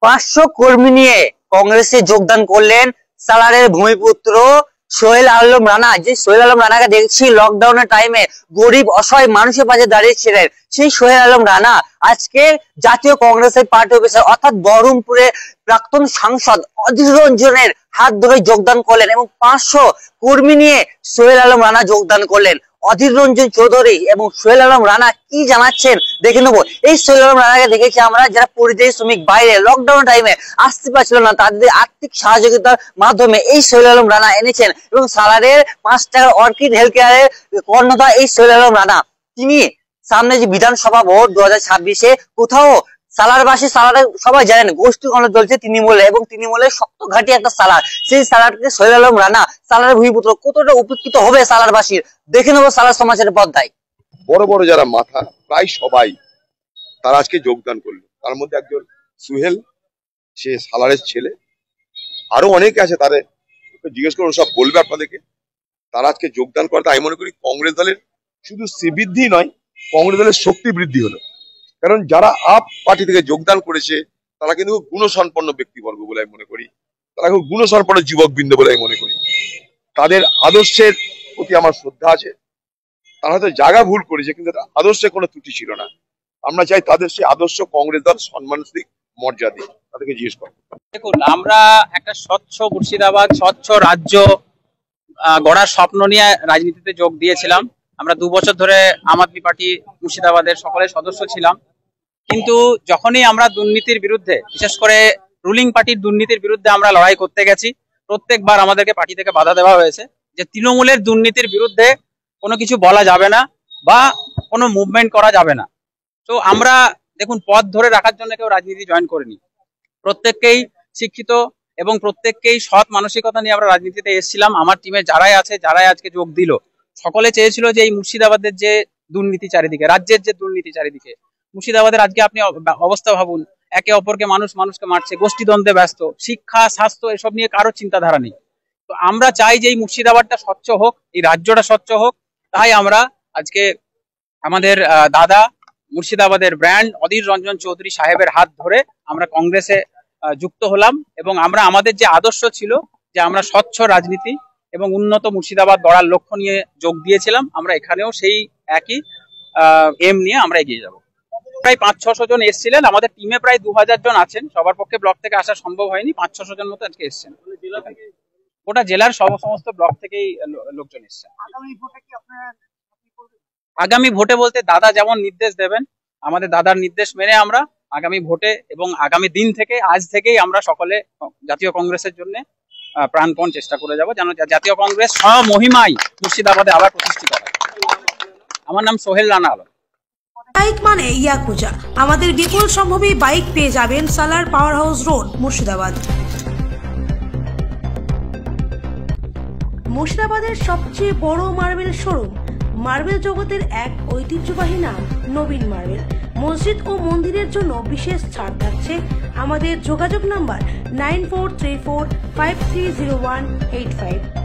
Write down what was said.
500 কর্মী নিয়ে কংগ্রেসে যোগদান করলেন সালারের ভূমিপুত্র সোহেল আলম রানা। যে সোহেল আলম রানাকে দেখছি লকডাউনের টাইমে গরিব অসহায় মানুষের পাশে দাঁড়িয়েছিলেন, সেই সোহেল আলম রানা আজকে জাতীয় কংগ্রেসের পার্টি অফিসার অর্থাৎ বহরমপুরে প্রাক্তন সাংসদ অধীর রঞ্জনের হাত ধরে যোগদান করলেন এবং 500 কর্মী নিয়ে সোহেল আলম রানা যোগদান করলেন। অধীর রঞ্জন চৌধুরী এবং সোহেল আলম রানা কি জানাচ্ছেন দেখে নেবো। এই সোহেল আলম রানাকে দেখেছি আমরা, যারা পরিযায়ী শ্রমিক বাইরে লকডাউন টাইমে আসতে পারছিল না, তাদের আর্থিক সহযোগিতার মাধ্যমে এই সোহেল আলম রানা এনেছেন এবং সালারের 5 টাকার অর্কিড হেলথ কেয়ারের কর্ণধার এই সোহেল আলম রানা। তিনি সামনে যে বিধানসভা ভোট 2026-এ কোথাও সালারবাসী, সালারে সবাই জানেন গোষ্ঠী গণনা চলছে তৃণমূলে এবং তৃণমূলের শক্ত ঘাটি একটা সালার, সেই সালারকে সোহেল আলম রানা সালারের ভূমিপুত্র কতটা উপকৃত হবে সালারবাসীর দেখে নেবো সালার সমাজের পর্দায়। বড় বড় যারা মাথা প্রায় সবাই তারা আজকে যোগদান করলো, তার মধ্যে একজন সুহেল, সে সালারের ছেলে, আরো অনেকে আছে, তাদের জিজ্ঞেস করে সব বলবে আপনাদেরকে। তারা আজকে যোগদান করাতে আমি মনে করি কংগ্রেস দলের শুধু শ্রীবৃদ্ধি নয়, কংগ্রেস দলের শক্তি বৃদ্ধি হলো। কারণ যারা আপ পার্টি থেকে যোগদান করেছে তারা কিন্তু গুণসম্পন্ন ব্যক্তিবর্গ বলে আমি মনে করি, তারা খুব গুণসম্পন্ন যুবকবৃন্দ বলে আমি মনে করি। তাদের আদর্শের প্রতি আমার শ্রদ্ধা আছে। তারা হয়তো জায়গা ভুল করেছে, কিন্তু আদর্শে কোনো ত্রুটি ছিল না। আমরা চাই তাদের সেই আদর্শ কংগ্রেস দল সম্মান দিক, মর্যাদা দিক, তাদেরকে জিজ্ঞেস করবো। দেখুন, আমরা একটা স্বচ্ছ মুর্শিদাবাদ, স্বচ্ছ রাজ্য গড়ার স্বপ্ন নিয়ে রাজনীতিতে যোগ দিয়েছিলাম। আমরা 2 বছর ধরে আম আদমি পার্টি মুর্শিদাবাদের সকলের সদস্য ছিলাম, কিন্তু যখনই আমরা দুর্নীতির বিরুদ্ধে, বিশেষ করে রুলিং পার্টির দুর্নীতির বিরুদ্ধে আমরা লড়াই করতে গেছি, প্রত্যেকবার আমাদেরকে পার্টি থেকে বাধা দেওয়া হয়েছে যে তৃণমূলের দুর্নীতির বিরুদ্ধে কোনো কিছু বলা যাবে না বা কোনো মুভমেন্ট করা যাবে না। তো আমরা দেখুন, পথ ধরে রাখার জন্য কেউ রাজনীতি জয়েন করিনি। প্রত্যেককেই শিক্ষিত এবং প্রত্যেককেই সৎ মানসিকতা নিয়ে আমরা রাজনীতিতে এসেছিলাম। আমার টিমে যারাই আছে, যারাই আজকে যোগ দিল, সকলে চেয়েছিল যে এই মুর্শিদাবাদের যে দুর্নীতি চারিদিকে, রাজ্যের যে দুর্নীতি চারিদিকে, মুর্শিদাবাদের আজকে আপনি অবস্থা ভাবুন, একে অপরকে মানুষকে মারছে, গোষ্ঠীদ্বন্দ্বে ব্যস্ত, শিক্ষা, স্বাস্থ্য এসব নিয়ে কারো চিন্তাধারা নেই। তো আমরা চাই যে এই মুর্শিদাবাদটা স্বচ্ছ হোক, এই রাজ্যটা স্বচ্ছ হোক। তাই আমরা আজকে আমাদের দাদা, মুর্শিদাবাদের ব্র্যান্ড অধীর রঞ্জন চৌধুরী সাহেবের হাত ধরে আমরা কংগ্রেসে যুক্ত হলাম এবং আমরা আমাদের যে আদর্শ ছিল যে আমরা স্বচ্ছ রাজনীতি এবং উন্নত মুর্শিদাবাদ গড়ার লক্ষ্য নিয়ে যোগ দিয়েছিলাম, আমরা এখানেও সেই একই এম নিয়ে আমরা এগিয়ে যাব। প্রায় 500-600 জন এসেছিলেন, আমাদের টিমে প্রায় 2000 জন আছেন। সবার পক্ষে ব্লক থেকে আসা সম্ভব হয়নি, 500-600 জন মতো আজকে এসেছেন। গোটা জেলার সমস্ত ব্লক থেকেই লোকজন এসেছেন। আগামী ভোটে বলতে দাদা যেমন নির্দেশ দেবেন, আমাদের দাদার নির্দেশ মেনে আমরা আগামী ভোটে এবং আগামী দিন থেকে, আজ থেকেই আমরা সকলে জাতীয় কংগ্রেসের জন্য প্রাণপণ চেষ্টা করে যাব, যেন জাতীয় কংগ্রেস স্বমহিমায় মুর্শিদাবাদে আবার প্রতিষ্ঠিত হয়। আমার নাম সোহেল রানা আলম। বাইক মানে ইয়াকুজা। আমাদের বিপুল সম্ভবী বাইক পেয়ে যাবেন সালার পাওয়ার হাউস রোড, মুর্শিদাবাদ। মুর্শিদাবাদের সবচেয়ে বড় মার্বেল শোরুম, মার্বেল জগতের এক ঐতিহ্যবাহী নাম নবীন মার্বেল। মসজিদ ও মন্দিরের জন্য বিশেষ ছাড় থাকছে। আমাদের যোগাযোগ নাম্বার 9434530185।